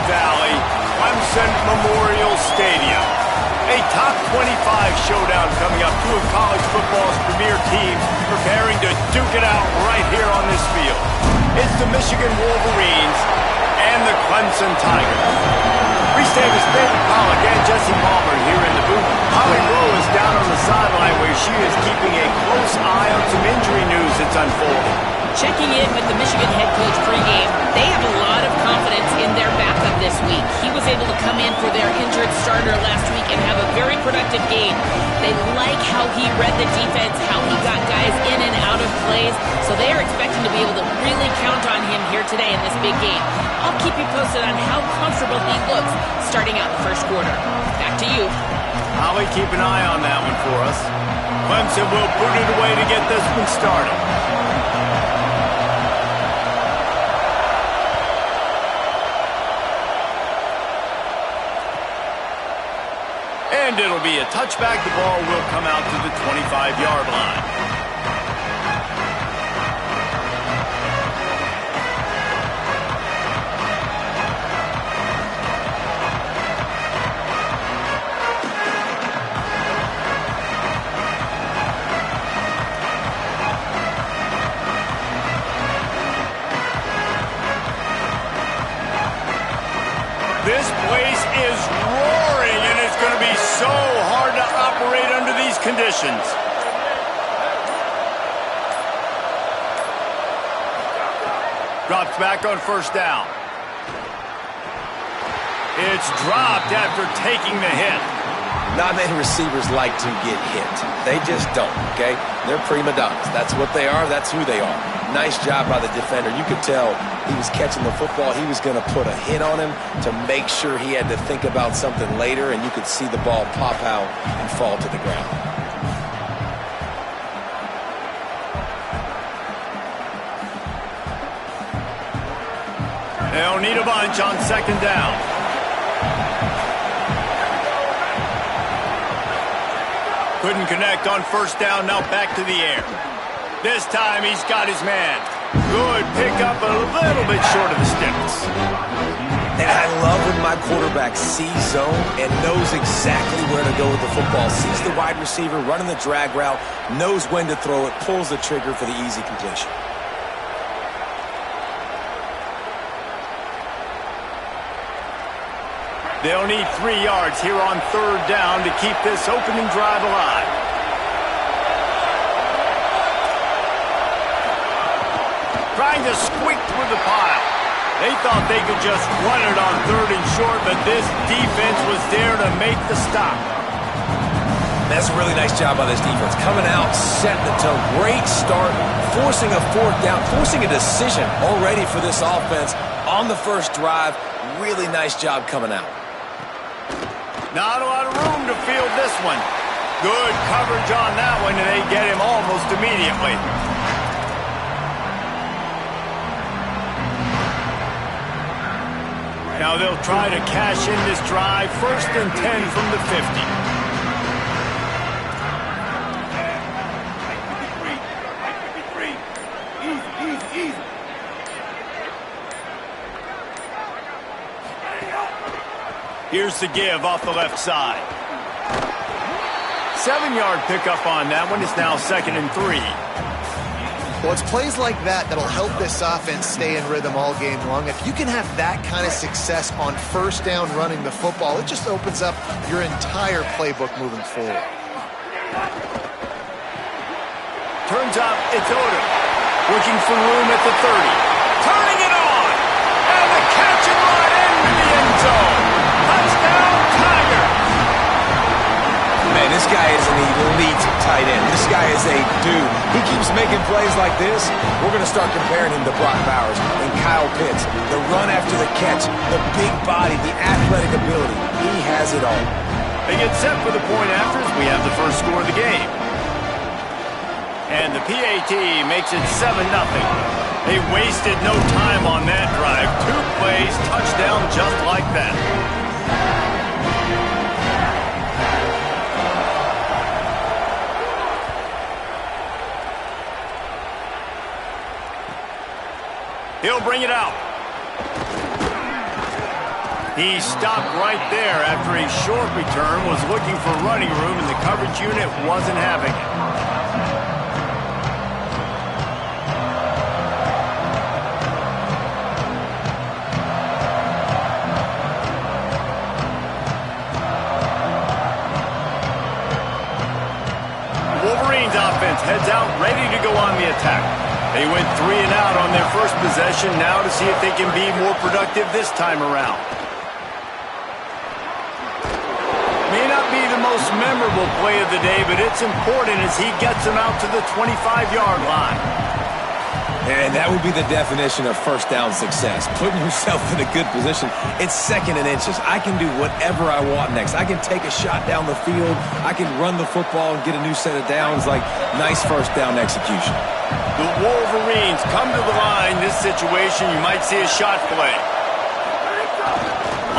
Valley, Clemson Memorial Stadium. A top 25 showdown coming up. Two of college football's premier teams preparing to duke it out right here on this field. It's the Michigan Wolverines and the Clemson Tigers. Reese Davis, David Pollack, and Jesse Palmer here in the booth. Holly Rowe is down on the sideline where she is keeping a close eye on some injury news that's unfolding. Checking in with the Michigan head coach pregame, they have a lot of confidence in their backup this week. He was able to come in for their injured starter last week and have a very productive game. They like how he read the defense, how he got guys in and out of plays, so they are expecting to be able to really count on him here today in this big game. I'll keep you posted on how comfortable he looks starting out the first quarter. Back to you. Holly, keep an eye on that one for us. Clemson will boot it away to get this one started. And it'll be a touchback. The ball will come out to the 25-yard line. This place is roaring, and it's going to be so hard to operate under these conditions. Drops back on first down. It's dropped after taking the hit. Not many receivers like to get hit. They just don't, okay? They're prima donnas. That's what they are. That's who they are. Nice job by the defender. You could tell he was catching the football. He was going to put a hit on him to make sure he had to think about something later, and you could see the ball pop out and fall to the ground. They'll need a bunch on second down. Couldn't connect on first down, now back to the air. This time he's got his man. Good pickup, a little bit short of the sticks. And I love when my quarterback sees zone and knows exactly where to go with the football. Sees the wide receiver running the drag route, knows when to throw it, pulls the trigger for the easy completion. They'll need 3 yards here on third down to keep this opening drive alive. Trying to squeak through the pile. They thought they could just run it on third and short, but this defense was there to make the stop. That's a really nice job by this defense. Coming out, setting the tone. Great start, forcing a fourth down, forcing a decision already for this offense on the first drive. Really nice job coming out. Not a lot of room to field this one. Good coverage on that one, and they get him almost immediately. Now they'll try to cash in this drive. 1st and 10 from the 50. Here's the give off the left side. 7-yard pickup on that one. It's now 2nd and 3. Well, it's plays like that that'll help this offense stay in rhythm all game long. If you can have that kind of success on first down running the football, it just opens up your entire playbook moving forward. Turns up, it's Odom. Looking for room at the 30. Turning it on. And the catch and run into the end zone. Touchdown, Tigers. Man, this guy is an elite tight end. This guy is a dude. He keeps making plays like this. We're going to start comparing him to Brock Bowers and Kyle Pitts. The run after the catch, the big body, the athletic ability. He has it all. They get set for the point after as we have the first score of the game. And the PAT makes it 7-0. They wasted no time on that drive. 2 plays, touchdown just like that. He'll bring it out. He stopped right there after a short return, was looking for running room, and the coverage unit wasn't having it. Wolverines offense heads out ready to go on the attack. They went 3 and out on their first possession, now to see if they can be more productive this time around. May not be the most memorable play of the day, but it's important as he gets them out to the 25-yard line. And that would be the definition of first down success. Putting yourself in a good position. It's 2nd and inches. I can do whatever I want next. I can take a shot down the field. I can run the football and get a new set of downs. Like, nice first down execution. The Wolverines come to the line. This situation, you might see a shot play.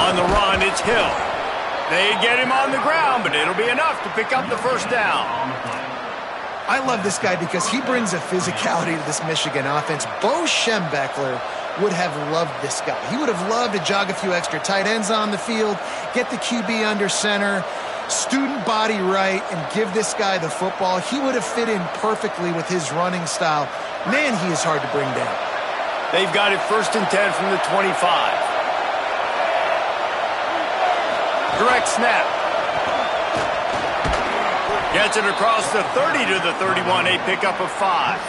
On the run, it's Hill. They get him on the ground, but it'll be enough to pick up the first down. I love this guy because he brings a physicality to this Michigan offense. Bo Schembechler would have loved this guy. He would have loved to jog a few extra tight ends on the field, get the QB under center, student body right, and give this guy the football. He would have fit in perfectly with his running style. Man, he is hard to bring down. They've got it 1st and 10 from the 25. Direct snap. Gets it across the 30 to the 31, a pickup of 5.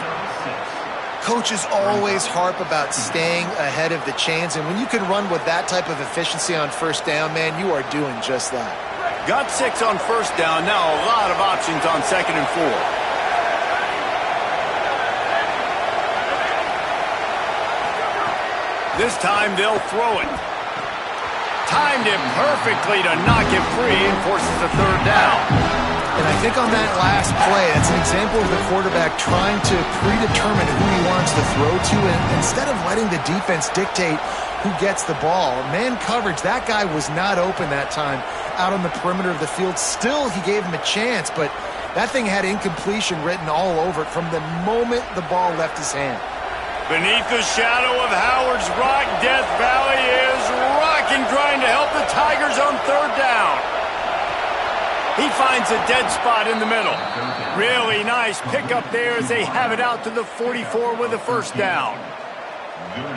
Coaches always harp about staying ahead of the chains, and when you can run with that type of efficiency on first down, man, you are doing just that. Got 6 on first down, now a lot of options on 2nd and 4. This time they'll throw it. Timed it perfectly to knock it free and forces a 3rd down. And I think on that last play, that's an example of the quarterback trying to predetermine who he wants to throw to, and instead of letting the defense dictate who gets the ball. Man coverage, that guy was not open that time out on the perimeter of the field. Still, he gave him a chance, but that thing had incompletion written all over it from the moment the ball left his hand. Beneath the shadow of Howard's Rock, Death Valley is rocking, trying to help the Tigers on 3rd down. He finds a dead spot in the middle. Really nice pickup there as they have it out to the 44 with a 1st down.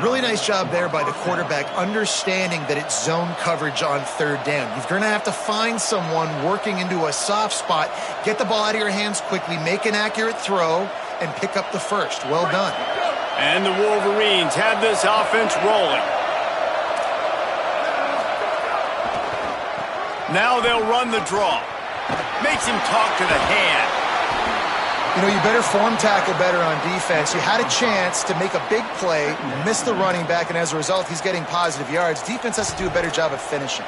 Really nice job there by the quarterback, understanding that it's zone coverage on 3rd down. You're going to have to find someone working into a soft spot, get the ball out of your hands quickly, make an accurate throw, and pick up the 1st. Well done. And the Wolverines have this offense rolling. Now they'll run the draw. Makes him talk to the hand. You know, you better form tackle better on defense. You had a chance to make a big play, missed the running back, and as a result, he's getting positive yards. Defense has to do a better job of finishing.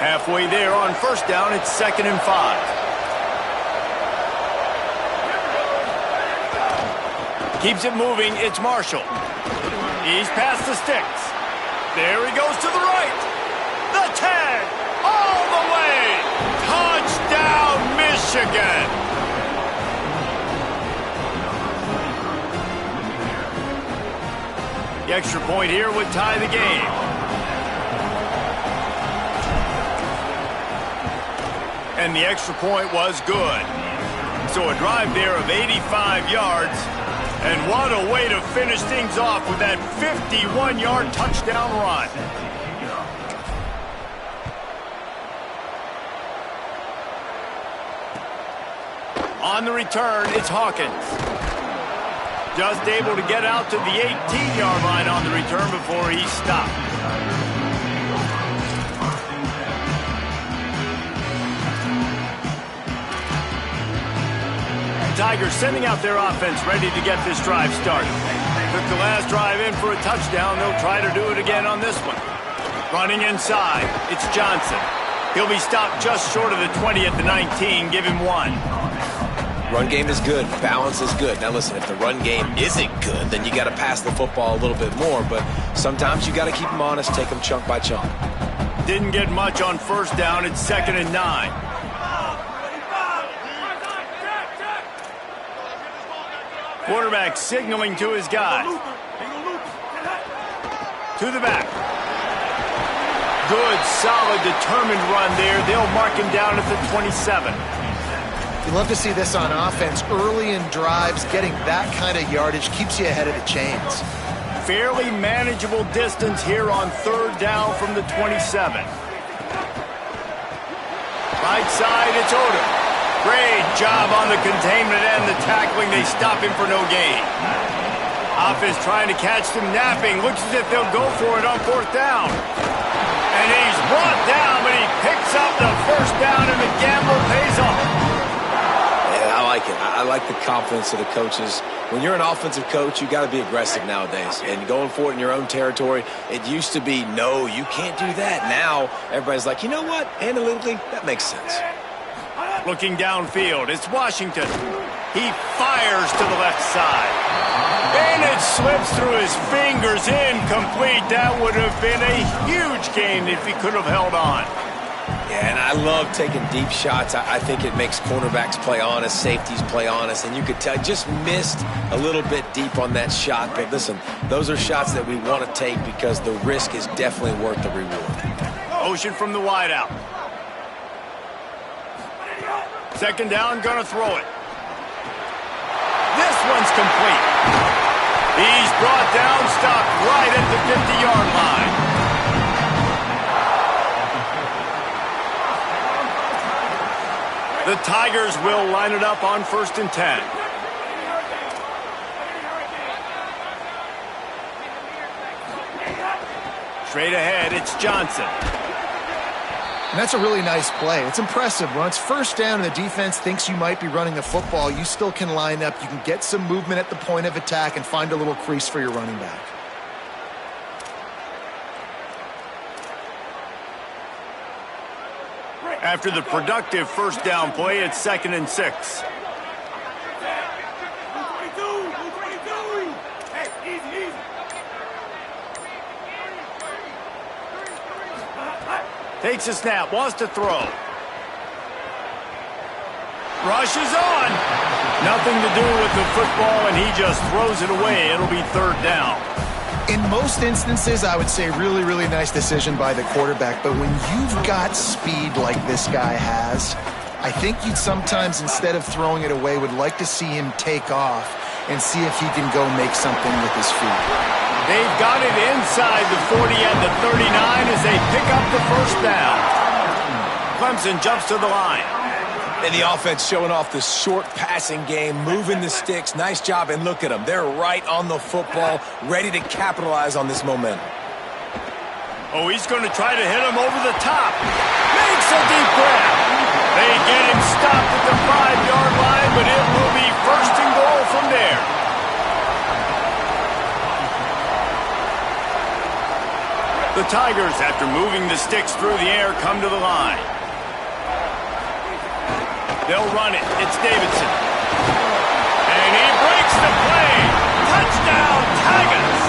Halfway there on 1st down, it's 2nd and 5. Keeps it moving, it's Marshall. He's past the sticks. There he goes to the right. The 10, all the way. Touchdown, Michigan. The extra point here would tie the game. And the extra point was good. So a drive there of 85 yards. And what a way to finish things off with that 51-yard touchdown run. On the return, it's Hawkins. Just able to get out to the 18-yard line on the return before he stopped. Tigers sending out their offense ready to get this drive started. Took the last drive in for a touchdown. They'll try to do it again on this one. Running inside, it's Johnson. He'll be stopped just short of the 20 at the 19. Give him 1. Run game is good. Balance is good. Now listen, if the run game isn't good, then you got to pass the football a little bit more. But sometimes you got to keep them honest, take them chunk by chunk. Didn't get much on first down. It's 2nd and 9. Quarterback signaling to his guys. To the back. Good, solid, determined run there. They'll mark him down at the 27. You love to see this on offense. Early in drives, getting that kind of yardage keeps you ahead of the chains. Fairly manageable distance here on 3rd down from the 27. Right side, it's Odom. Great job on the containment and the tackling. They stop him for no gain. Offense trying to catch them napping. Looks as if they'll go for it on 4th down. And he's brought down, but he picks up the 1st down, and the gamble pays off. Yeah, I like it. I like the confidence of the coaches. When you're an offensive coach, you got to be aggressive nowadays. And going for it in your own territory, it used to be, no, you can't do that. Now, everybody's like, you know what? Analytically, that makes sense. Looking downfield, it's Washington. He fires to the left side. And it slips through his fingers, incomplete. That would have been a huge gain if he could have held on. Yeah, and I love taking deep shots. I think it makes cornerbacks play honest, safeties play honest, and you could tell just missed a little bit deep on that shot. But listen, those are shots that we want to take because the risk is definitely worth the reward. Motion from the wideout. 2nd down, gonna throw it. This one's complete. He's brought down, stopped right at the 50-yard line. The Tigers will line it up on 1st and 10. Straight ahead, it's Johnson. And that's a really nice play. It's impressive. When it's 1st down and the defense thinks you might be running the football, you still can line up. You can get some movement at the point of attack and find a little crease for your running back. After the productive 1st down play, it's 2nd and 6. Takes a snap, wants to throw. Rushes on. Nothing to do with the football, and he just throws it away. It'll be 3rd down. In most instances, I would say really, really nice decision by the quarterback. But when you've got speed like this guy has, I think you'd sometimes, instead of throwing it away, would like to see him take off and see if he can go make something with his feet. They've got it inside the 40 and the 39 as they pick up the 1st down. Clemson jumps to the line. And the offense showing off the short passing game, moving the sticks. Nice job, and look at them. They're right on the football, ready to capitalize on this momentum. Oh, he's going to try to hit him over the top. Makes a deep grab. They get him stopped at the 5-yard line, but it will be 1st and goal from there. The Tigers, after moving the sticks through the air, come to the line. They'll run it. It's Davidson. And he breaks the play. Touchdown, Tigers.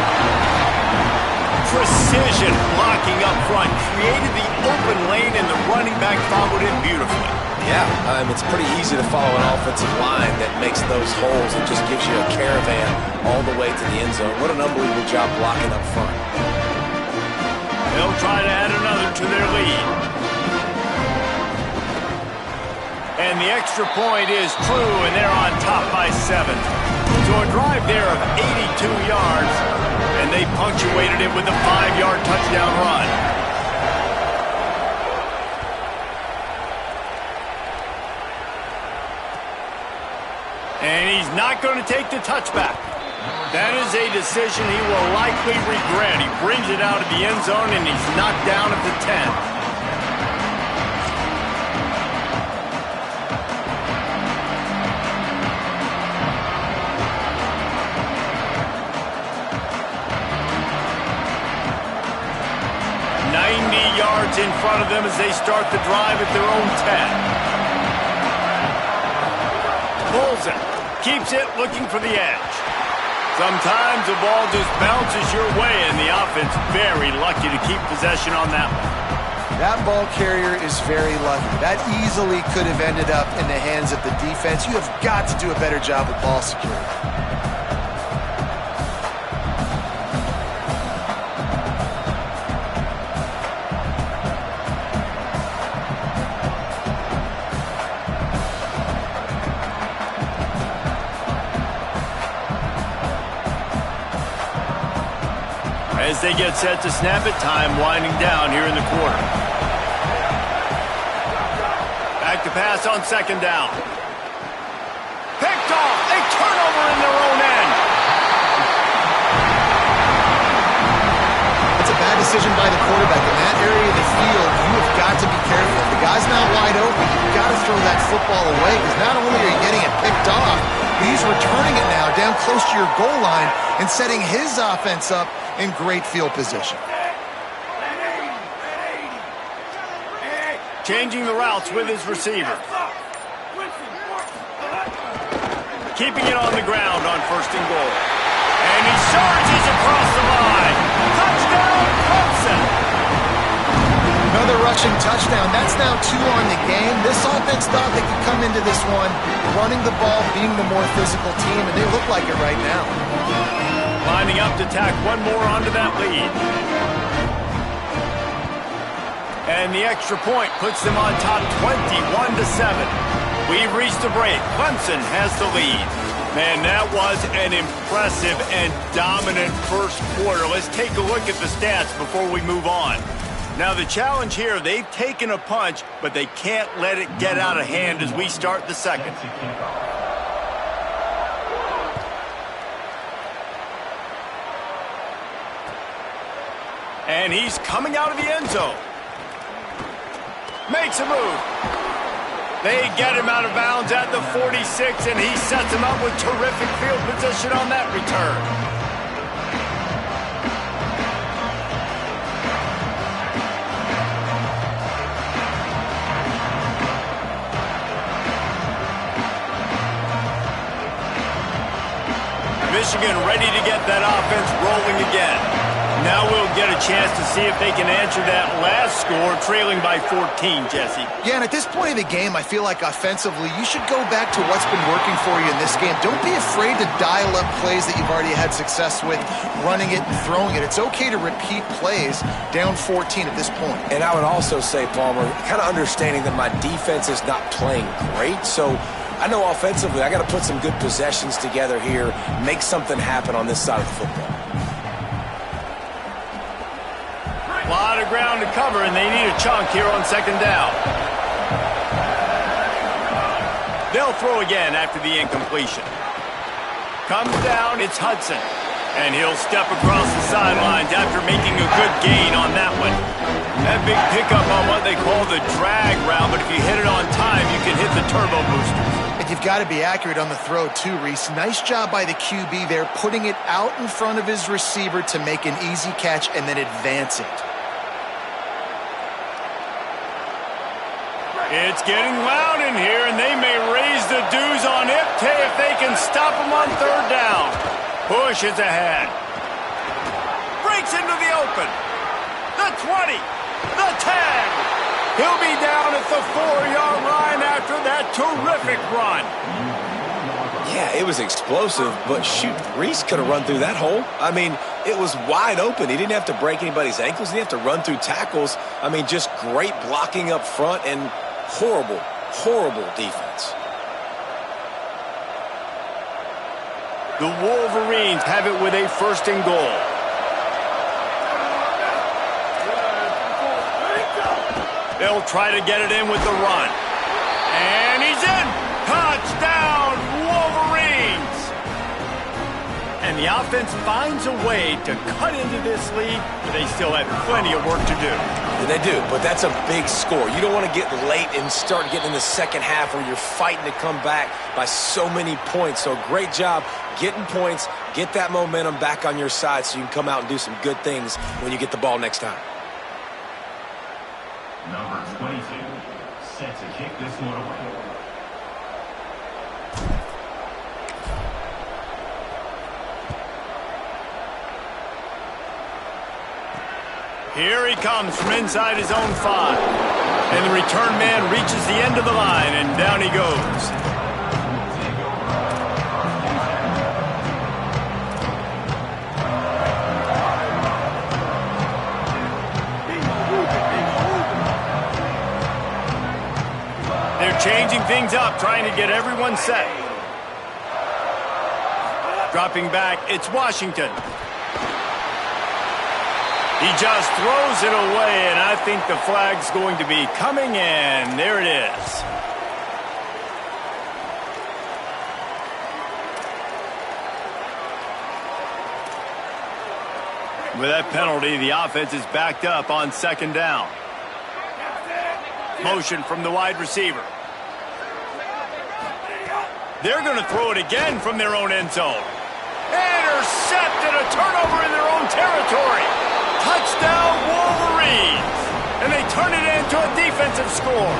Precision blocking up front. Created the open lane, and the running back followed it beautifully. Yeah, it's pretty easy to follow an offensive line that makes those holes and just gives you a caravan all the way to the end zone. What an unbelievable job blocking up front. They'll try to add another to their lead. And the extra point is true, and they're on top by 7. So a drive there of 82 yards, and they punctuated it with a 5-yard touchdown run. And he's not going to take the touchback. That is a decision he will likely regret. He brings it out of the end zone, and he's knocked down at the 10. Yards in front of them as they start the drive at their own 10. Pulls it, keeps it, looking for the edge. Sometimes the ball just bounces your way, and the offense very lucky to keep possession on that one. That ball carrier is very lucky. That easily could have ended up in the hands of the defense. You have got to do a better job with ball security. As they get set to snap it, time winding down here in the quarter. Back to pass on second down. Picked off. A turnover in their own end. It's a bad decision by the quarterback. In that area of the field, you have got to be careful. If the guy's not wide open, you've got to throw that football away because not only are you getting it picked off, but he's returning it now down close to your goal line and setting his offense up in great field position. Changing the routes with his receiver. Keeping it on the ground on first and goal. And he surges across the line. Touchdown, Clemson. Another rushing touchdown. That's now 2 on the game. This offense thought they could come into this one running the ball, being the more physical team, and they look like it right now. Lining up to tack one more onto that lead. And the extra point puts them on top 21-7. We've reached the break. Clemson has the lead. Man, that was an impressive and dominant first quarter. Let's take a look at the stats before we move on. Now, the challenge here, they've taken a punch, but they can't let it get out of hand as we start the second. And he's coming out of the end zone. Makes a move. They get him out of bounds at the 46, and he sets him up with terrific field position on that return. Michigan ready to get that offense rolling again. Now we'll get a chance to see if they can answer that last score, trailing by 14, Jesse. Yeah, and at this point of the game, I feel like offensively, you should go back to what's been working for you in this game. Don't be afraid to dial up plays that you've already had success with, running it and throwing it. It's okay to repeat plays down 14 at this point. And I would also say, Palmer, kind of understanding that my defense is not playing great, so I know offensively I got to put some good possessions together here, make something happen on this side of the football. A lot of ground to cover, and they need a chunk here on second down. They'll throw again after the incompletion. Comes down, it's Hudson. And he'll step across the sidelines after making a good gain on that one. That big pickup on what they call the drag route, but if you hit it on time, you can hit the turbo boosters. And you've got to be accurate on the throw too, Reese. Nice job by the QB there, putting it out in front of his receiver to make an easy catch and then advance it. It's getting loud in here, and they may raise the dues on Ncaa if they can stop him on third down. Bush is ahead. Breaks into the open. The 20. The 10. He'll be down at the 4-yard line after that terrific run. Yeah, it was explosive, but shoot, Reese could have run through that hole. I mean, it was wide open. He didn't have to break anybody's ankles. He didn't have to run through tackles. I mean, just great blocking up front and horrible, horrible defense. The Wolverines have it with a first and goal. They'll try to get it in with the run. And he's in. Touchdown, Wolverines. And the offense finds a way to cut into this lead, but they still have plenty of work to do. And they do, but that's a big score. You don't want to get late and start getting in the second half where you're fighting to come back by so many points. So great job getting points, get that momentum back on your side so you can come out and do some good things when you get the ball next time. Number 22, set to kick this one away. Here he comes from inside his own 5. And the return man reaches the end of the line, and down he goes. They're changing things up, trying to get everyone set. Dropping back, it's Washington. He just throws it away, and I think the flag's going to be coming in. There it is. With that penalty, the offense is backed up on 2nd down. Motion from the wide receiver. They're going to throw it again from their own end zone. Intercepted, a turnover in their own territory. Touchdown, Wolverines. And they turn it into a defensive score.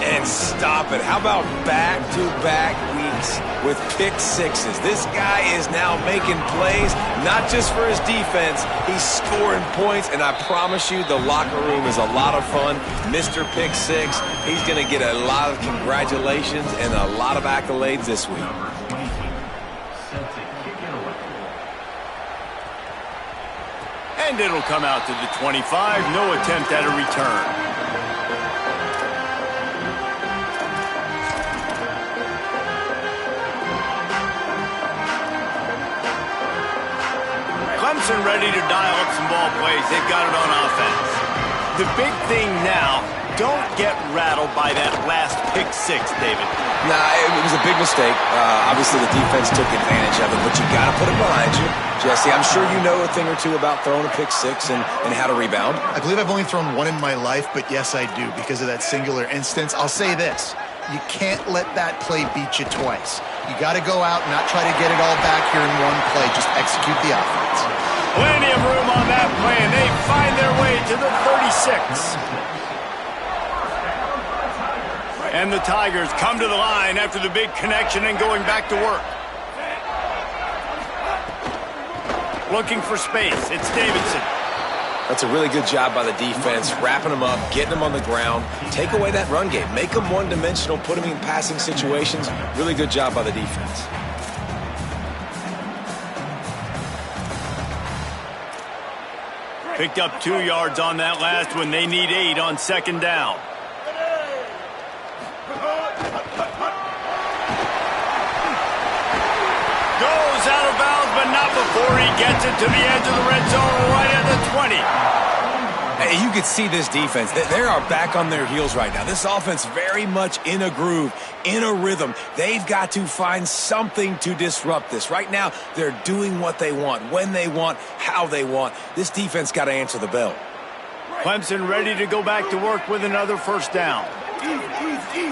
And stop it. How about back-to-back weeks with pick sixes? This guy is now making plays, not just for his defense. He's scoring points, and I promise you the locker room is a lot of fun. Mr. Pick Six, he's going to get a lot of congratulations and a lot of accolades this week. And it'll come out to the 25. No attempt at a return. Clemson ready to dial up some ball plays. They've got it on offense. The big thing now, don't get rattled by that last pick 6, David. Nah, it was a big mistake. Obviously, the defense took advantage of it, but you got to put it behind you. Jesse, I'm sure you know a thing or two about throwing a pick 6 and how to rebound. I believe I've only thrown one in my life, but yes, I do because of that singular instance. I'll say this. You can't let that play beat you twice. You got to go out and not try to get it all back here in one play. Just execute the offense. Plenty of room on that play, and they find their way to the 36. And the Tigers come to the line after the big connection and going back to work. Looking for space. It's Davidson. That's a really good job by the defense, wrapping them up, getting them on the ground. Take away that run game. Make them one-dimensional, put them in passing situations. Really good job by the defense. Picked up 2 yards on that last one. They need 8 on 2nd down. Goes out of bounds, but not before he gets it to the edge of the red zone right at the 20. Hey, you can see this defense. They are back on their heels right now. This offense very much in a groove, in a rhythm. They've got to find something to disrupt this. Right now, they're doing what they want, when they want, how they want. This defense got to answer the bell. Clemson ready to go back to work with another 1st down. Easy.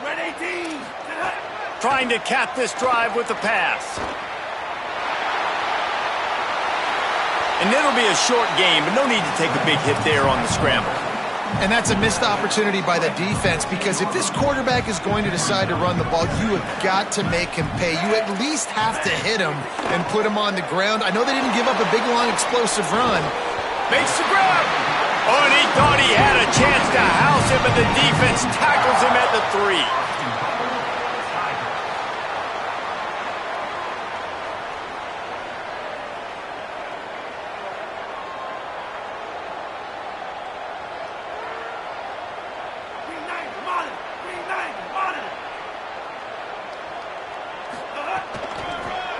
Red 18. Trying to cap this drive with the pass. And it'll be a short game, but no need to take a big hit there on the scramble. And that's a missed opportunity by the defense because if this quarterback is going to decide to run the ball, you have got to make him pay. You at least have to hit him and put him on the ground. I know they didn't give up a big, long, explosive run. Makes the grab. Oh, and he thought he had a chance to house him, but the defense tackles him at the 3.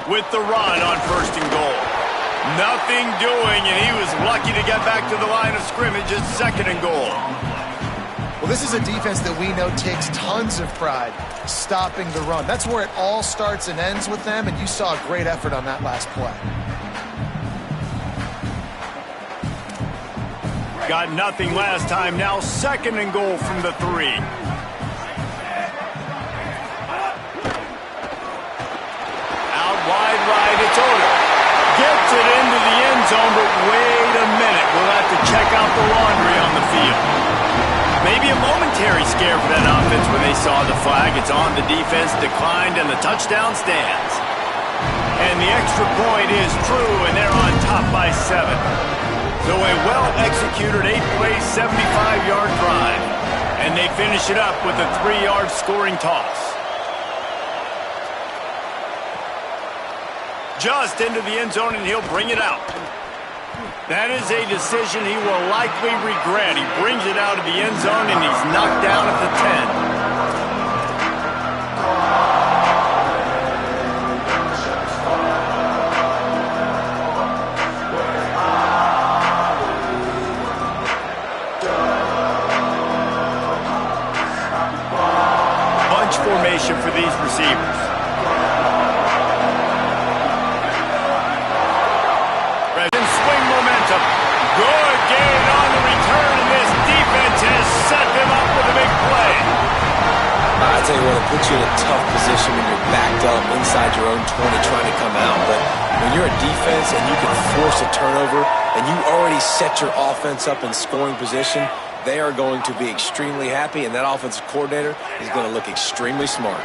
With the run on 1st and goal. Nothing doing, and he was lucky to get back to the line of scrimmage at 2nd and goal. Well, this is a defense that we know takes tons of pride stopping the run. That's where it all starts and ends with them, and you saw a great effort on that last play. Got nothing last time. Now 2nd and goal from the 3. Wide right, it's Oda. Gets it into the end zone, but wait a minute. We'll have to check out the laundry on the field. Maybe a momentary scare for that offense when they saw the flag. It's on, the defense declined, and the touchdown stands. And the extra point is true, and they're on top by 7. So a well-executed 8-play, 75-yard drive. And they finish it up with a 3-yard scoring toss. Just into the end zone, and he'll bring it out. That is a decision he will likely regret. He brings it out of the end zone, and he's knocked down at the 10. Bunch formation for these receivers. Good gain on the return, and this defense has set them up with a big play. I tell you what, it puts you in a tough position when you're backed up inside your own 20 trying to come out. But when you're a defense and you can force a turnover and you already set your offense up in scoring position, they are going to be extremely happy, and that offensive coordinator is going to look extremely smart.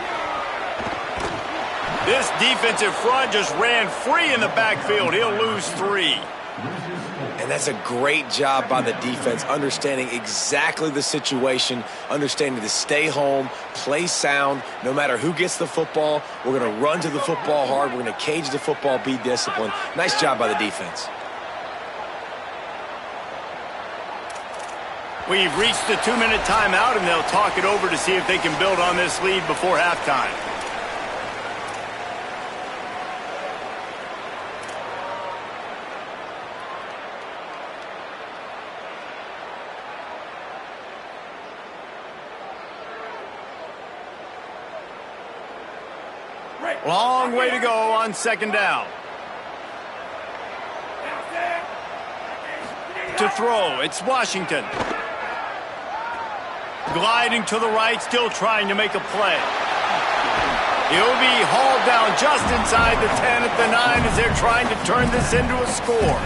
This defensive front just ran free in the backfield. He'll lose 3. And that's a great job by the defense, understanding exactly the situation, understanding to stay home, play sound, no matter who gets the football. We're going to run to the football hard. We're going to cage the football, be disciplined. Nice job by the defense. We've reached the 2-minute timeout, and they'll talk it over to see if they can build on this lead before halftime. Long way to go on 2nd down. To throw, it's Washington. Gliding to the right, still trying to make a play. He'll be hauled down just inside the 10 at the 9 as they're trying to turn this into a score.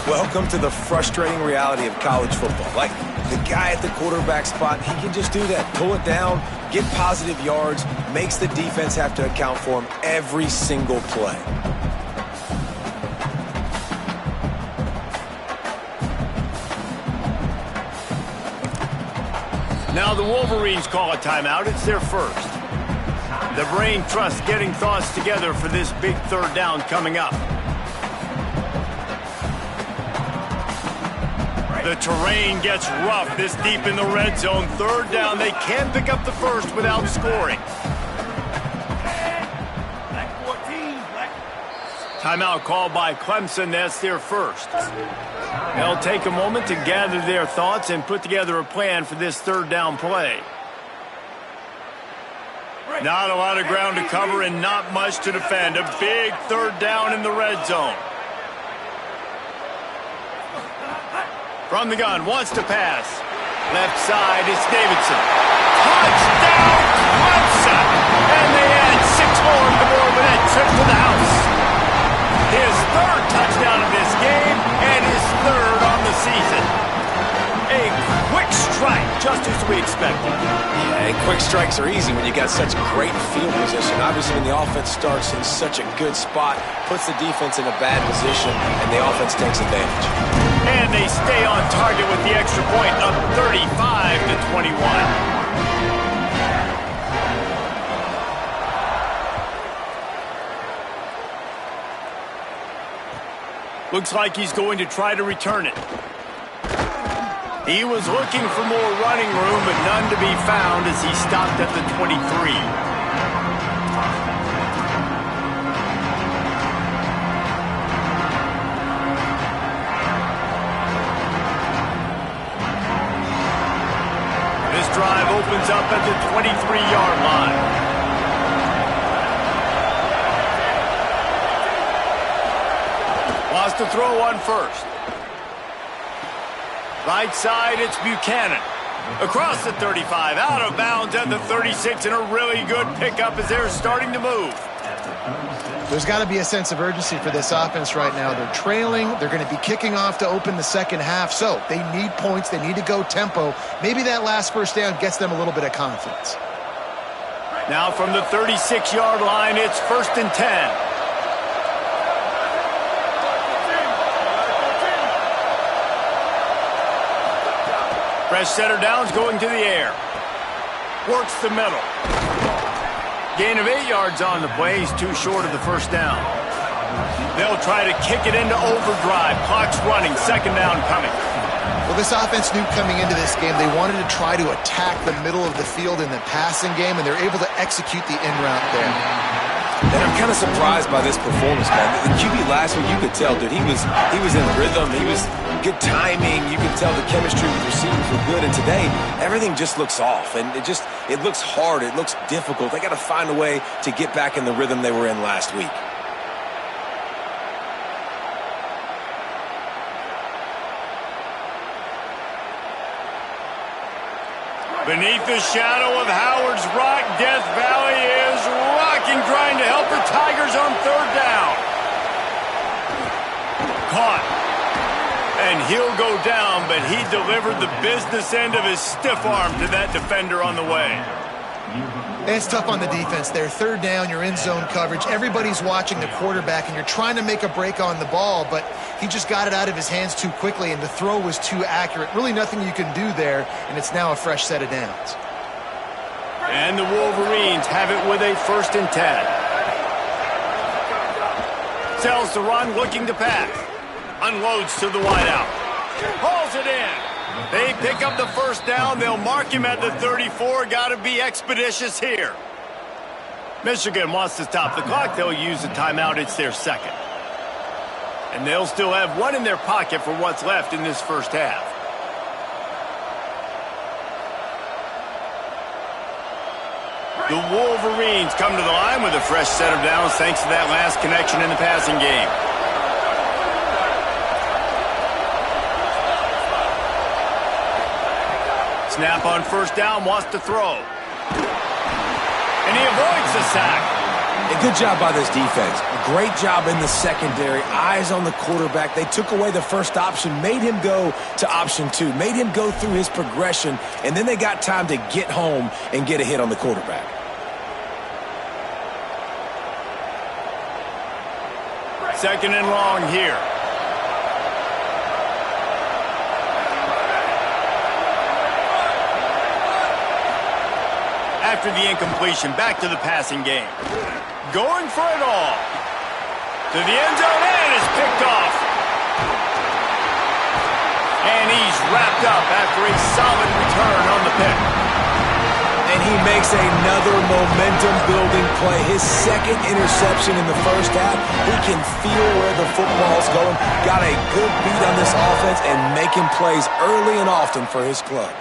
Welcome to the frustrating reality of college football. Like, the guy at the quarterback spot, he can just do that. Pull it down, get positive yards, makes the defense have to account for him every single play. Now the Wolverines call a timeout. It's their first. The brain trust getting thoughts together for this big 3rd down coming up. The terrain gets rough this deep in the red zone. 3rd down, they can't pick up the first without scoring. Timeout called by Clemson. That's their first. They'll take a moment to gather their thoughts and put together a plan for this 3rd down play. Not a lot of ground to cover and not much to defend. A big 3rd down in the red zone. From the gun, wants to pass. Left side, it's Davidson. Touchdown, Clemson! And they add 6 more on the board with that trip to the house. His 3rd touchdown of this game and his 3rd on the season. A quick strike, just as we expected. Yeah, and quick strikes are easy when you got such great field position. Obviously, when the offense starts in such a good spot, puts the defense in a bad position, and the offense takes advantage. And they stay on target with the extra point, up 35-21. Looks like he's going to try to return it. He was looking for more running room, but none to be found as he stopped at the 23. This drive opens up at the 23-yard line. Wants to throw on first. Right side, it's Buchanan. Across the 35, out of bounds at the 36, and a really good pickup as they're starting to move. There's got to be a sense of urgency for this offense right now. They're trailing. They're going to be kicking off to open the second half. So they need points. They need to go tempo. Maybe that last first down gets them a little bit of confidence. Now from the 36-yard line, it's 1st and 10. Fresh setter downs going to the air. Works the middle. Gain of 8 yards on the play. He's too short of the first down. They'll try to kick it into overdrive. Clock's running. Second down coming. Well, this offense knew coming into this game they wanted to try to attack the middle of the field in the passing game, and they're able to execute the in route there. And I'm kind of surprised by this performance, man. The QB last week, you could tell, dude, he was in rhythm. He was good timing. You could tell the chemistry with receivers were good. And today, everything just looks off. And it looks hard. It looks difficult. They got to find a way to get back in the rhythm they were in last week. Beneath the shadow of Howard's Rock, Death Valley is rocking, trying to help the Tigers on third down. Caught. And he'll go down, but he delivered the business end of his stiff arm to that defender on the way. It's tough on the defense there. Third down, you're in zone coverage. Everybody's watching the quarterback, and you're trying to make a break on the ball, but he just got it out of his hands too quickly, and the throw was too accurate. Really nothing you can do there, and it's now a fresh set of downs. And the Wolverines have it with a 1st and 10. Sells the run, looking to pass. Unloads to the wideout. Hauls it in. They pick up the first down. They'll mark him at the 34. Got to be expeditious here. Michigan wants to stop the clock. They'll use a timeout. It's their second. And they'll still have one in their pocket for what's left in this first half. The Wolverines come to the line with a fresh set of downs thanks to that last connection in the passing game. Snap on first down, wants to throw. And he avoids the sack. A good job by this defense. Great job in the secondary. Eyes on the quarterback. They took away the first option, made him go to option 2, made him go through his progression, and then they got time to get home and get a hit on the quarterback. Second and long here. After the incompletion, back to the passing game. Going for it all. To the end zone, and it's picked off. And he's wrapped up after a solid return on the pick. And he makes another momentum-building play. His second interception in the first half. He can feel where the football's going. Got a good beat on this offense and making plays early and often for his club.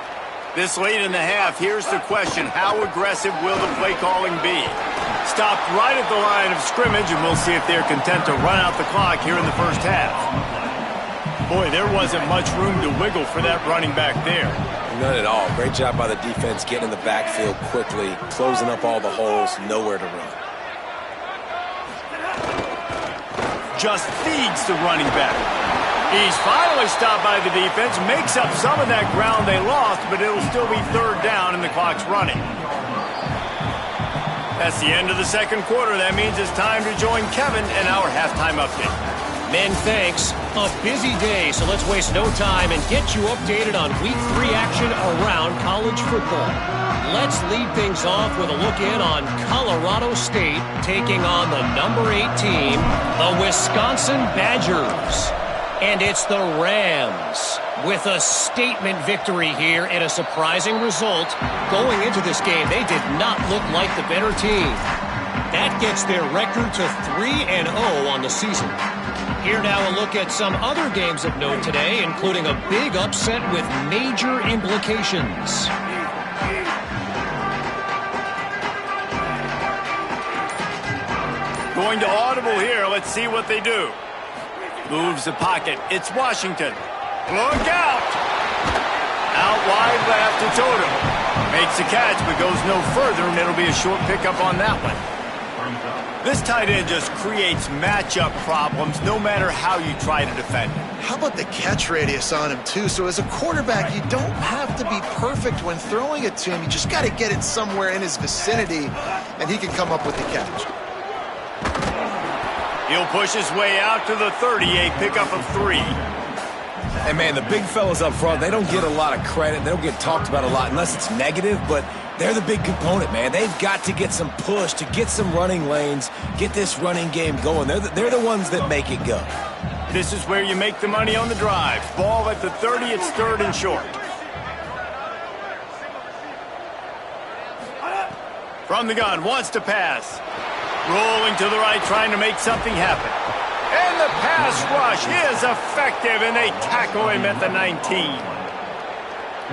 This late in the half, here's the question. How aggressive will the play calling be? Stopped right at the line of scrimmage, and we'll see if they're content to run out the clock here in the first half. Boy, there wasn't much room to wiggle for that running back there. None at all. Great job by the defense getting in the backfield quickly, closing up all the holes, nowhere to run. Just feeds the running back. He's finally stopped by the defense, makes up some of that ground they lost, but it'll still be third down and the clock's running. That's the end of the second quarter. That means it's time to join Kevin in our halftime update. Men, thanks. A busy day, so let's waste no time and get you updated on Week 3 action around college football. Let's lead things off with a look in on Colorado State taking on the number 8 team, the Wisconsin Badgers. And it's the Rams with a statement victory here and a surprising result. Going into this game, they did not look like the better team. That gets their record to 3-0 on the season. Here now a look at some other games of note today, including a big upset with major implications. Going to audible here. Let's see what they do. Moves the pocket. It's Washington. Look out! Out wide left, it's Odom. Makes the catch, but goes no further, and it'll be a short pickup on that one. This tight end just creates matchup problems no matter how you try to defend him. How about the catch radius on him, too? So as a quarterback, you don't have to be perfect when throwing it to him. You just got to get it somewhere in his vicinity, and he can come up with the catch. He'll push his way out to the 38, pickup of 3. And, man, the big fellas up front, they don't get a lot of credit. They don't get talked about a lot unless it's negative, but they're the big component, man. They've got to get some push, to get some running lanes, get this running game going. They're the ones that make it go. This is where you make the money on the drive. Ball at the 30, it's 3rd and short. From the gun, wants to pass. Rolling to the right, trying to make something happen. And the pass rush is effective, and they tackle him at the 19.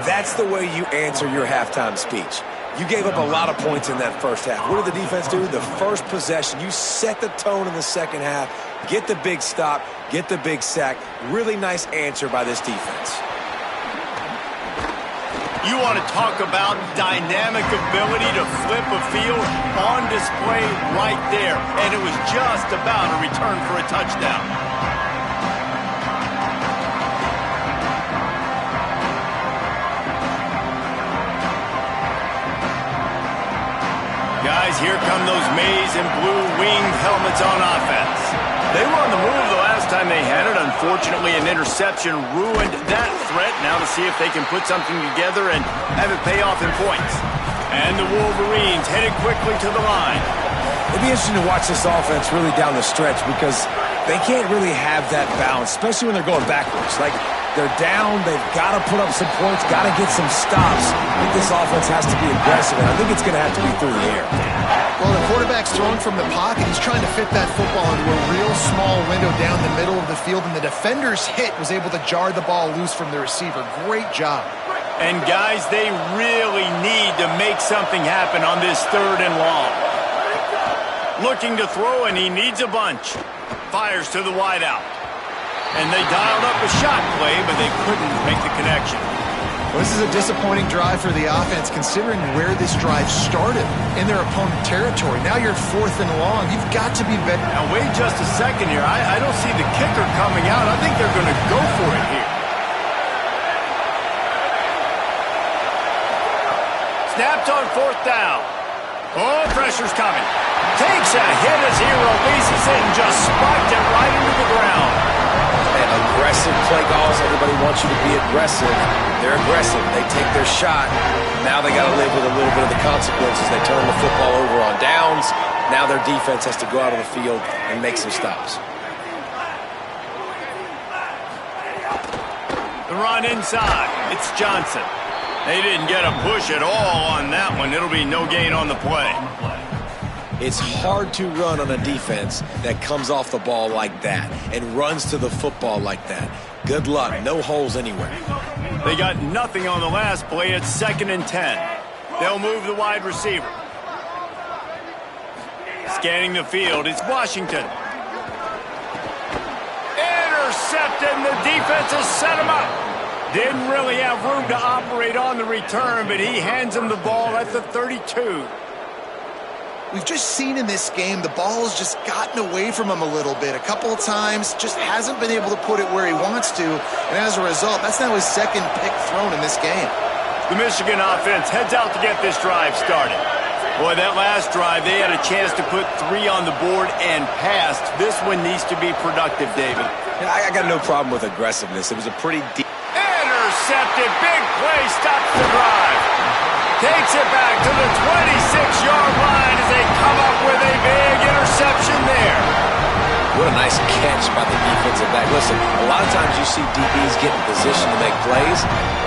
That's the way you answer your halftime speech. You gave up a lot of points in that first half. What did the defense do? The first possession, you set the tone in the second half, get the big stop, get the big sack. Really nice answer by this defense. You want to talk about dynamic ability to flip a field on display right there. And it was just about a return for a touchdown. Guys, here come those maize and blue winged helmets on offense. They were on the move the last time they had it. Unfortunately, an interception ruined that threat. Now to see if they can put something together and have it pay off in points. And the Wolverines headed quickly to the line. It'd be interesting to watch this offense really down the stretch because they can't really have that balance, especially when they're going backwards. Like, they're down, they've got to put up some points, got to get some stops. I think this offense has to be aggressive, and I think it's going to have to be through the air. Well, the quarterback's throwing from the pocket. He's trying to fit that football into a real small window down the middle of the field, and the defender's hit was able to jar the ball loose from the receiver. Great job. And, guys, they really need to make something happen on this 3rd and long. Looking to throw, and he needs a bunch. Fires to the wideout. And they dialed up a shot play, but they couldn't make the connection. Well, this is a disappointing drive for the offense, considering where this drive started in their opponent territory. Now you're 4th and long. You've got to be better. Now, wait just a second here. I don't see the kicker coming out. I think they're going to go for it here. Snapped on 4th down. Oh, pressure's coming. Takes a hit as he releases it and just spiked it right into the ground. Aggressive play calls. Everybody wants you to be aggressive. They're aggressive. They take their shot. Now they got to live with a little bit of the consequences. They turn the football over on downs. Now their defense has to go out on the field and make some stops. The run inside. It's Johnson. They didn't get a push at all on that one. It'll be no gain on the play. It's hard to run on a defense that comes off the ball like that and runs to the football like that. Good luck. No holes anywhere. They got nothing on the last play. It's 2nd and 10. They'll move the wide receiver. Scanning the field. It's Washington. Intercepted, and the defense has set him up. Didn't really have room to operate on the return, but he hands him the ball at the 32. We've just seen in this game the ball's just gotten away from him a little bit. A couple of times, just hasn't been able to put it where he wants to. And as a result, that's now his 2nd pick thrown in this game. The Michigan offense heads out to get this drive started. Boy, that last drive, they had a chance to put 3 on the board and passed. This one needs to be productive, David. Yeah, I got no problem with aggressiveness. It was a pretty deep. Intercepted. Big play. Stops the drive. Takes it back to the 26-yard line as they come up with a big interception there. What a nice catch by the defensive back. Listen, a lot of times you see DBs get in position to make plays,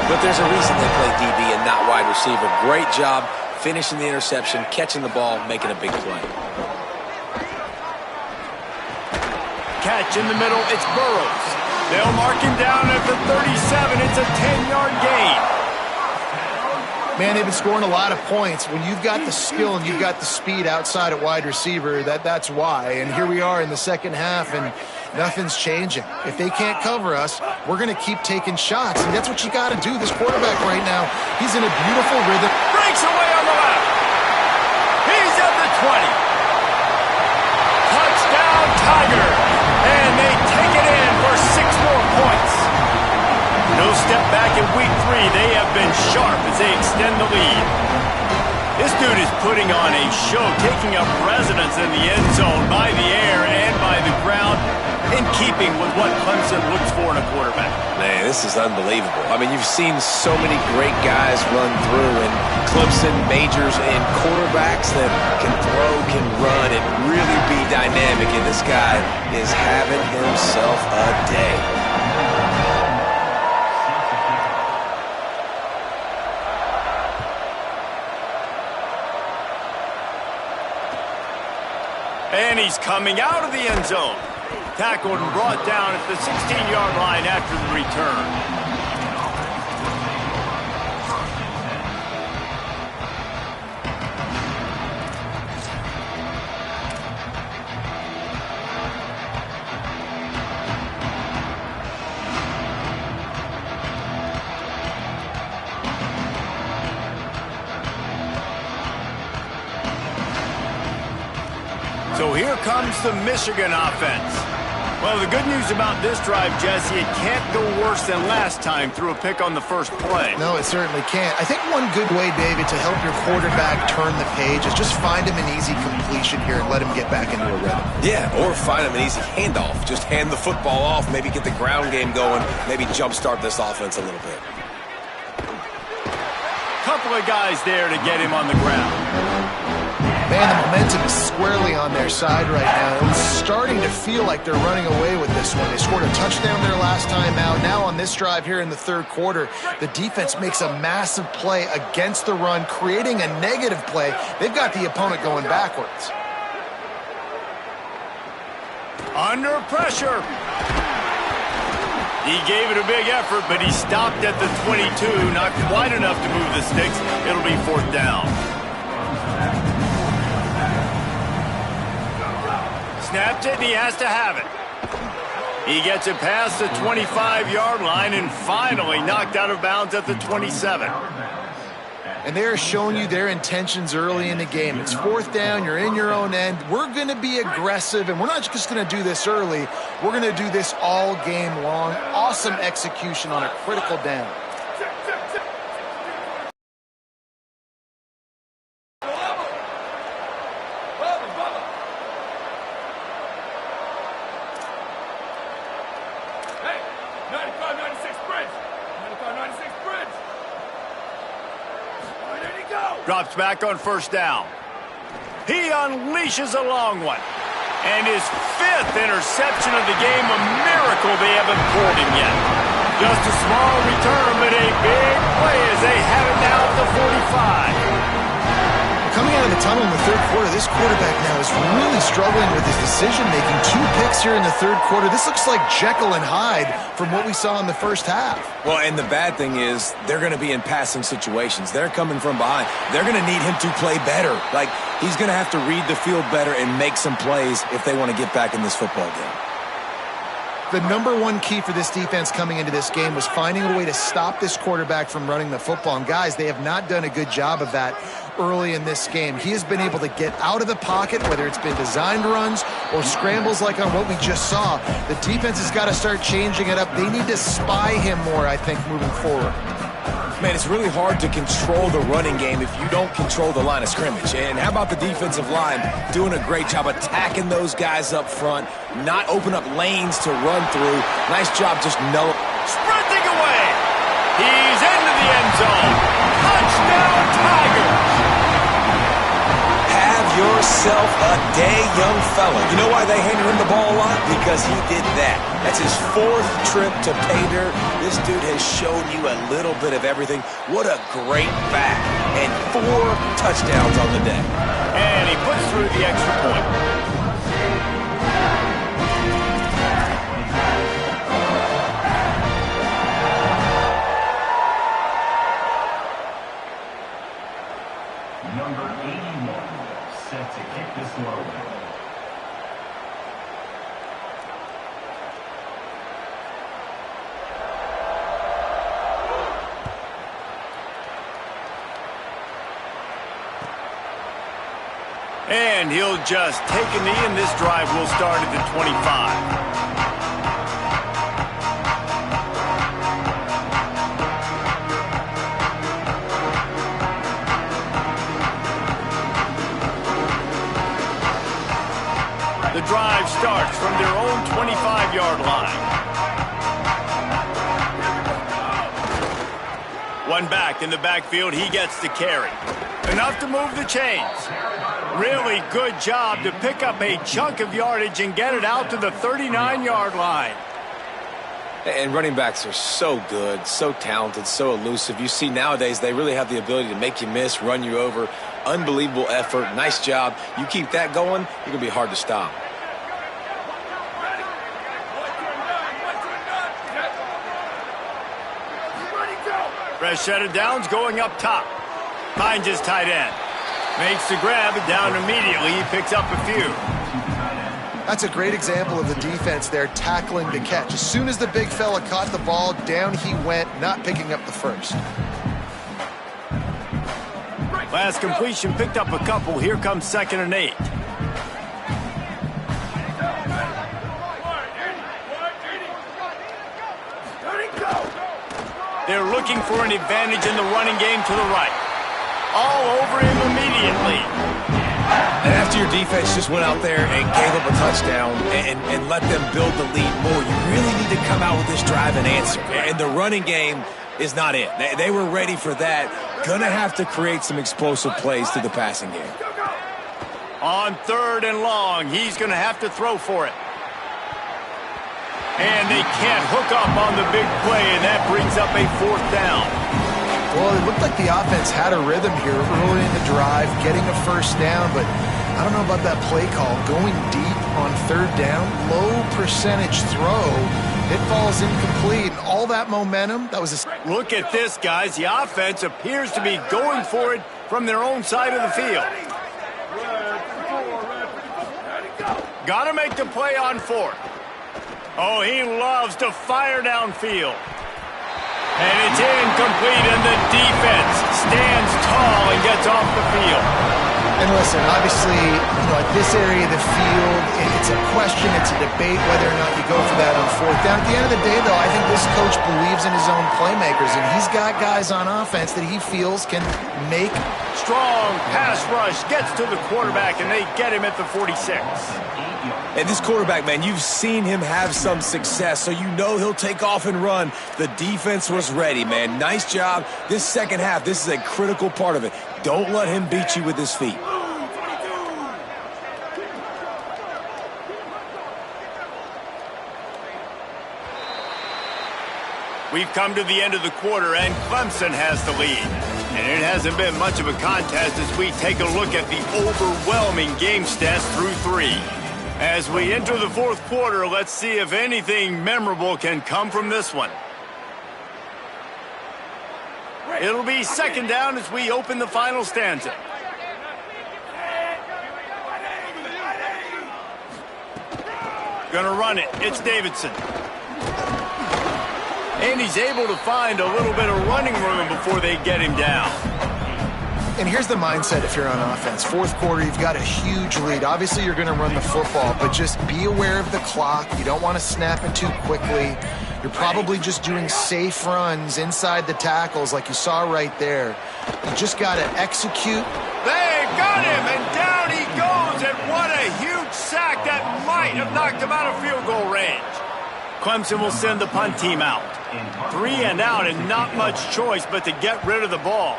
but there's a reason they play DB and not wide receiver. Great job finishing the interception, catching the ball, making a big play. Catch in the middle. It's Burrows. They'll mark him down at the 37. It's a 10-yard gain. Man, they've been scoring a lot of points. When you've got the skill and you've got the speed outside at wide receiver, that's why. And here we are in the second half, and nothing's changing. If they can't cover us, we're going to keep taking shots, and that's what you got to do. This quarterback right now, he's in a beautiful rhythm. Breaks away on the left. He's at the 20. Week 3, they have been sharp as they extend the lead. This dude is putting on a show, taking up residence in the end zone by the air and by the ground, in keeping with what Clemson looks for in a quarterback. Man, this is unbelievable. I mean, you've seen so many great guys run through, and Clemson majors in quarterbacks that can throw, can run, and really be dynamic, and this guy is having himself a day. And he's coming out of the end zone. Tackled and brought down at the 16-yard line after the return. So here comes the Michigan offense. Well, the good news about this drive, Jesse, it can't go worse than last time through a pick on the first play. No, it certainly can't. I think one good way, David, to help your quarterback turn the page is just find him an easy completion here and let him get back into a rhythm. Yeah, or find him an easy handoff. Just hand the football off, maybe get the ground game going, maybe jumpstart this offense a little bit. Couple of guys there to get him on the ground. Man, the momentum is squarely on their side right now. It's starting to feel like they're running away with this one. They scored a touchdown their last time out. Now on this drive here in the third quarter, the defense makes a massive play against the run, creating a negative play. They've got the opponent going backwards. Under pressure. He gave it a big effort, but he stopped at the 22. Not quite enough to move the sticks. It'll be fourth down. Snapped it, and he has to have it. He gets it past the 25-yard line and finally knocked out of bounds at the 27. And they're showing you their intentions early in the game. It's fourth down, you're in your own end. We're going to be aggressive, and we're not just going to do this early. We're going to do this all game long. Awesome execution on a critical down. Drops back on first down. He unleashes a long one. And his fifth interception of the game, a miracle they haven't pulled him yet. Just a small return, but a big play as they have it now at the 45. Coming out of the tunnel in the third quarter, this quarterback now is really struggling with his decision-making. 2 picks here in the third quarter. This looks like Jekyll and Hyde from what we saw in the first half. Well, and the bad thing is they're going to be in passing situations. They're coming from behind. They're going to need him to play better. Like, he's going to have to read the field better and make some plays if they want to get back in this football game. The number one key for this defense coming into this game was finding a way to stop this quarterback from running the football. And guys, they have not done a good job of that early in this game. He has been able to get out of the pocket, whether it's been designed runs or scrambles like on what we just saw. The defense has got to start changing it up. They need to spy him more, I think, moving forward. Man, it's really hard to control the running game if you don't control the line of scrimmage. And how about the defensive line doing a great job attacking those guys up front, not open up lanes to run through. Nice job just sprinting away. He's into the end zone. Touchdown, Tigers. Have yourself a day, young fella. You know why they handed him the ball a lot? Because he did that. That's his 4th trip to pay dirt. This dude has shown you a little bit of everything. What a great back. And 4 touchdowns on the day. And he puts through the extra point. Number 81, set to kick this one away. And he'll just take a knee, and this drive will start at the 25. starts from their own 25-yard line. One back in the backfield, he gets the carry. Enough to move the chains. Really good job to pick up a chunk of yardage and get it out to the 39-yard line. And running backs are so good, so talented, so elusive. You see nowadays they really have the ability to make you miss, run you over. Unbelievable effort. Nice job. You keep that going, you're going to be hard to stop. Fresh set of downs going up top. Finds his tight end. Makes the grab down immediately. He picks up a few. That's a great example of the defense there tackling the catch. As soon as the big fella caught the ball, down he went, not picking up the first. Last completion picked up a couple. Here comes 2nd and 8. They're looking for an advantage in the running game to the right. All over him immediately. And after your defense just went out there and gave up a touchdown and let them build the lead more, you really need to come out with this drive and answer. And the running game is not it. They were ready for that. Gonna have to create some explosive plays through the passing game. On 3rd and long, he's gonna have to throw for it. And they can't hook up on the big play, and that brings up a 4th down. Well, it looked like the offense had a rhythm here early in the drive, getting a first down, but I don't know about that play call. Going deep on 3rd down, low percentage throw, it falls incomplete. And all that momentum, that was a... Look at this, guys. The offense appears to be going for it from their own side of the field. Got to make the play on 4th. Oh, he loves to fire downfield. And it's incomplete, and the defense stands tall and gets off the field. And listen, obviously, at this area of the field, it's a question, it's a debate whether or not you go for that on 4th down. At the end of the day, though, I think this coach believes in his own playmakers, and he's got guys on offense that he feels can make. Strong pass rush gets to the quarterback, and they get him at the 46. And this quarterback, man, you've seen him have some success, so you know he'll take off and run. The defense was ready, man. Nice job. This second half, this is a critical part of it. Don't let him beat you with his feet. We've come to the end of the quarter, and Clemson has the lead. And it hasn't been much of a contest as we take a look at the overwhelming game stats through 3. As we enter the 4th quarter, let's see if anything memorable can come from this one. It'll be 2nd down as we open the final stanza. Gonna run it. It's Davidson. And he's able to find a little bit of running room before they get him down. And here's the mindset if you're on offense. 4th quarter, you've got a huge lead. Obviously, you're going to run the football, but just be aware of the clock. You don't want to snap it too quickly. You're probably just doing safe runs inside the tackles like you saw right there. You just got to execute. They got him, and down he goes, and what a huge sack that might have knocked him out of field goal range. Clemson will send the punt team out. 3 and out, and not much choice but to get rid of the ball.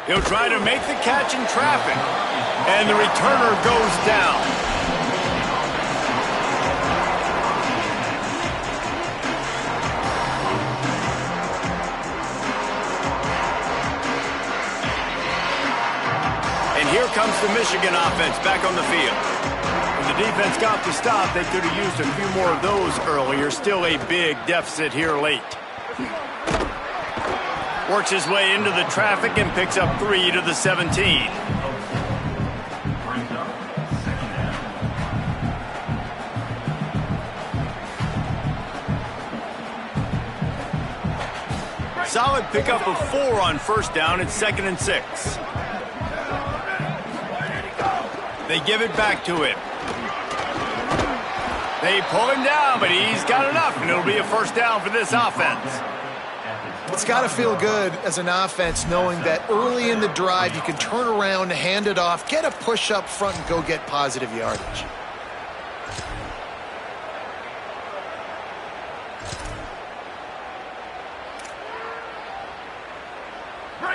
He'll try to make the catch in traffic, and the returner goes down. And here comes the Michigan offense back on the field. When the defense got the stop, they could have used a few more of those earlier. Still a big deficit here late. Works his way into the traffic and picks up 3 to the 17. Solid pickup of 4 on 1st down. It's 2nd and 6. They give it back to him. They pull him down, but he's got enough, and it'll be a 1st down for this offense. It's got to feel good as an offense knowing that early in the drive you can turn around, hand it off, get a push up front, and go get positive yardage.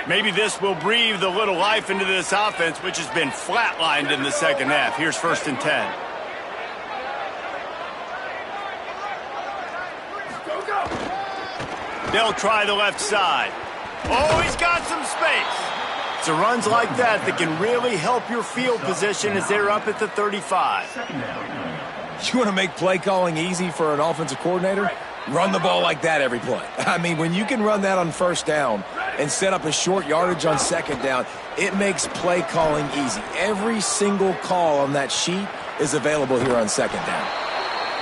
Maybe this will breathe a little life into this offense, which has been flatlined in the second half. Here's 1st and 10. They'll try the left side. Oh, he's got some space. It's runs like that that can really help your field position as they're up at the 35. You want to make play calling easy for an offensive coordinator? Run the ball like that every play. I mean, when you can run that on 1st down and set up a short yardage on 2nd down, it makes play calling easy. Every single call on that sheet is available here on 2nd down.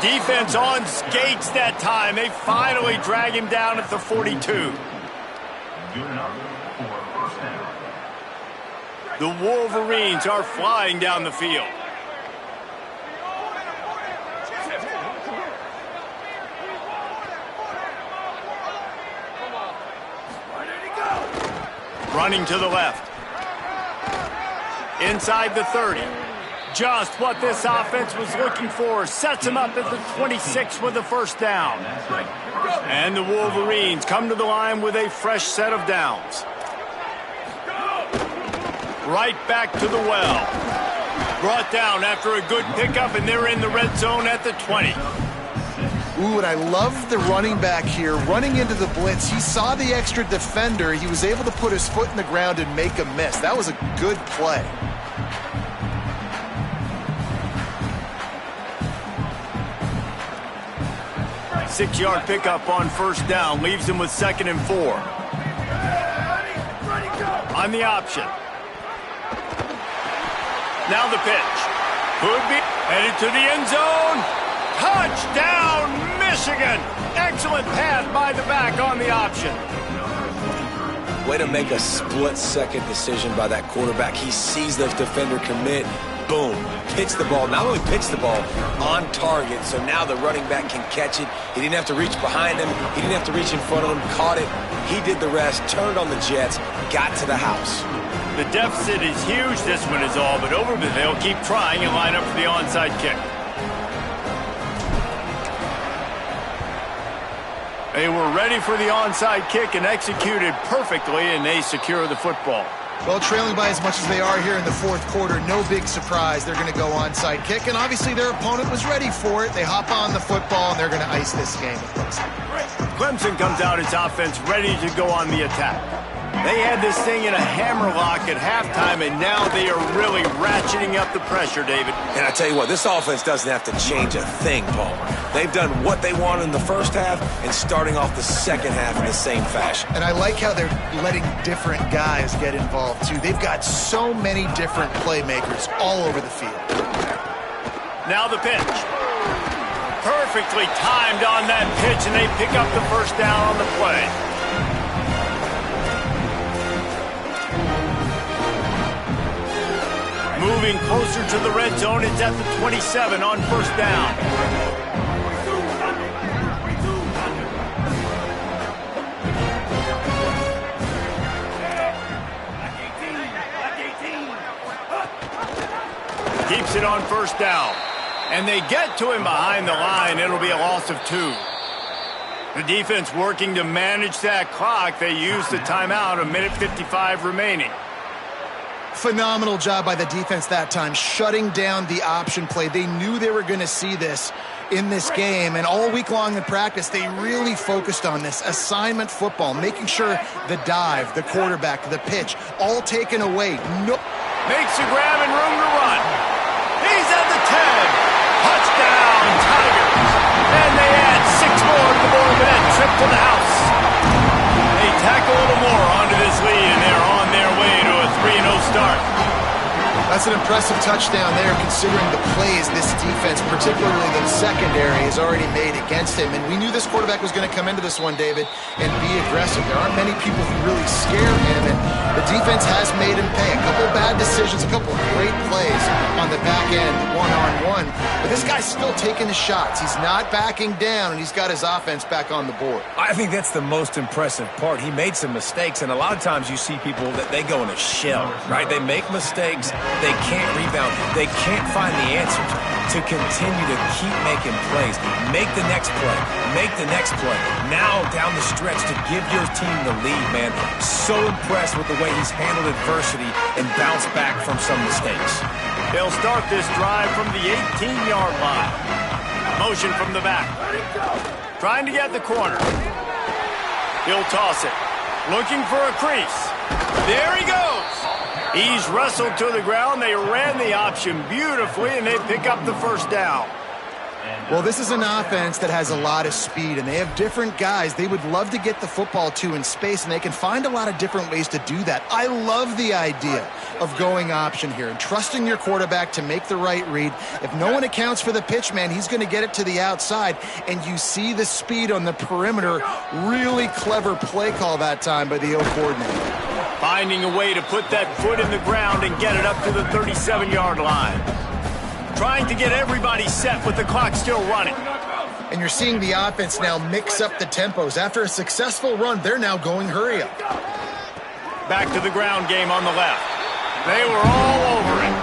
Defense on skates that time. They finally drag him down at the 42. Good enough for 1st down. The Wolverines are flying down the field. Running to the left. Inside the 30. Just what this offense was looking for. Sets him up at the 26 with the 1st down. And the Wolverines come to the line with a fresh set of downs. Right back to the well. Brought down after a good pickup, and they're in the red zone at the 20. Ooh, and I love the running back here. Running into the blitz, he saw the extra defender. He was able to put his foot in the ground and make a miss. That was a good play. Six-yard pickup on 1st down. Leaves him with 2nd and 4. On the option. Now the pitch. Could be headed to the end zone. Touchdown, Michigan! Excellent pass by the back on the option. Way to make a split-second decision by that quarterback. He sees the defender commit. Boom. Pitch the ball. Not only pitch the ball, on target. So now the running back can catch it. He didn't have to reach behind him. He didn't have to reach in front of him. Caught it. He did the rest. Turned on the Jets. Got to the house. The deficit is huge. This one is all but over, but they'll keep trying and line up for the onside kick. They were ready for the onside kick and executed perfectly, and they secure the football. Well, trailing by as much as they are here in the 4th quarter, no big surprise. They're going to go onside kick, and obviously their opponent was ready for it. They hop on the football, and they're going to ice this game. Clemson comes out its offense ready to go on the attack. They had this thing in a hammerlock at halftime, and now they are really ratcheting up the pressure, David. And I tell you what, this offense doesn't have to change a thing, Palmer. They've done what they wanted in the 1st half and starting off the 2nd half in the same fashion. And I like how they're letting different guys get involved, too. They've got so many different playmakers all over the field. Now the pitch. Perfectly timed on that pitch, and they pick up the 1st down on the play. Moving closer to the red zone, it's at the 27 on 1st down. Keeps it on 1st down. And they get to him behind the line. It'll be a loss of 2. The defense working to manage that clock. They use the timeout, 1:55 remaining. Phenomenal job by the defense that time, shutting down the option play. They knew they were going to see this in this game, and all week long in practice, they really focused on this assignment football, making sure the dive, the quarterback, the pitch, all taken away. No. Makes the grab and room to run. He's at the 10. Touchdown, Tigers. And they add 6 more to the board with that trip to the house. They tack a little more onto this lead, and they're on their way to a 3-0 start. That's an impressive touchdown there, considering the plays this defense, particularly the secondary, has already made against him. And we knew this quarterback was going to come into this one, David, and be aggressive. There aren't many people who really scare him, and the defense has made him pay. A couple bad decisions, a couple great plays on the back end, one-on-one. But this guy's still taking the shots. He's not backing down, and he's got his offense back on the board. I think that's the most impressive part. He made some mistakes, and a lot of times you see people that they go in a shell, right? They make mistakes. They can't rebound. They can't find the answers to continue to keep making plays. Make the next play. Make the next play. Now down the stretch to give your team the lead, man. So impressed with the way he's handled adversity and bounced back from some mistakes. They'll start this drive from the 18-yard line. Motion from the back. Trying to get the corner. He'll toss it. Looking for a crease. There he goes. He's wrestled to the ground. They ran the option beautifully, and they pick up the first down. Well, this is an offense that has a lot of speed, and they have different guys they would love to get the football to in space, and they can find a lot of different ways to do that. I love the idea of going option here and trusting your quarterback to make the right read. If no one accounts for the pitch, man, he's going to get it to the outside, and you see the speed on the perimeter. Really clever play call that time by the O coordinator. Finding a way to put that foot in the ground and get it up to the 37-yard line. Trying to get everybody set with the clock still running. And you're seeing the offense now mix up the tempos. After a successful run, they're now going hurry up. Back to the ground game on the left. They were all over it.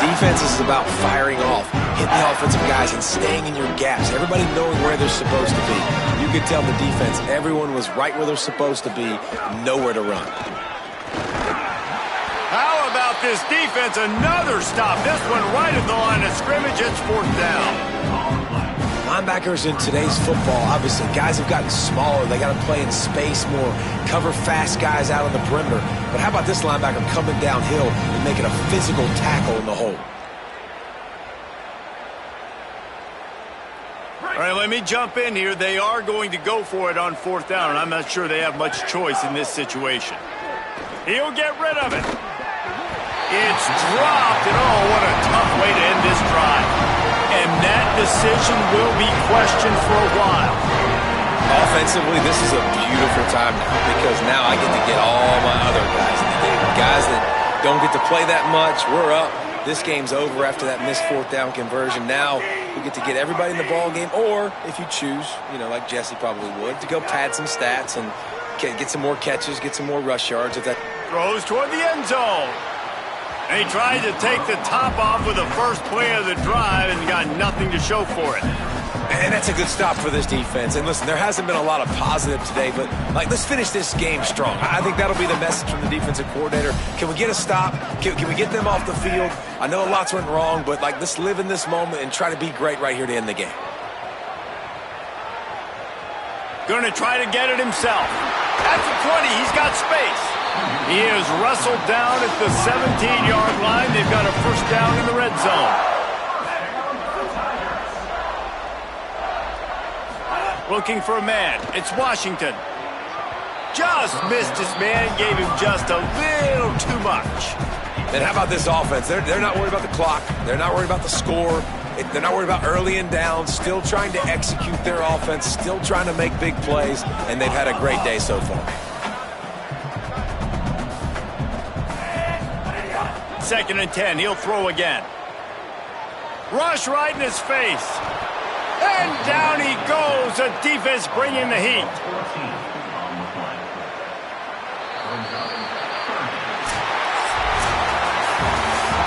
Defense is about firing off, hitting the offensive guys, and staying in your gaps. Everybody knowing where they're supposed to be. You could tell the defense, everyone was right where they're supposed to be, nowhere to run. How about this defense? Another stop. This one right at the line of scrimmage. It's fourth down. Linebackers in today's football, obviously, guys have gotten smaller. They got to play in space more, cover fast guys out on the perimeter. But how about this linebacker coming downhill and making a physical tackle in the hole? All right, let me jump in here. They are going to go for it on fourth down, and I'm not sure they have much choice in this situation. He'll get rid of it. It's dropped, and oh, what a tough way to end this drive. And that decision will be questioned for a while. Offensively, this is a beautiful time now because now I get to get all my other guys in the game. Guys that don't get to play that much, we're up. This game's over after that missed fourth down conversion. Now we get to get everybody in the ball game, or if you choose, like Jesse probably would, to go pad some stats and get some more catches, get some more rush yards. If that throws toward the end zone. And he tried to take the top off with the first play of the drive and got nothing to show for it. And that's a good stop for this defense. And listen, there hasn't been a lot of positive today, but let's finish this game strong. I think that'll be the message from the defensive coordinator. Can we get a stop? Can we get them off the field? I know a lot's went wrong, but let's live in this moment and try to be great right here to end the game. Going to try to get it himself. At the 20, he's got space. He is wrestled down at the 17-yard line. They've got a first down in the red zone. Looking for a man. It's Washington. Just missed his man, gave him just a little too much. And how about this offense? They're not worried about the clock. They're not worried about the score. They're not worried about early and down. Still trying to execute their offense. Still trying to make big plays. And they've had a great day so far. Second and 10. He'll throw again. Rush right in his face. And down he goes. The defense bringing the heat.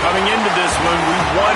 Coming into this one, we won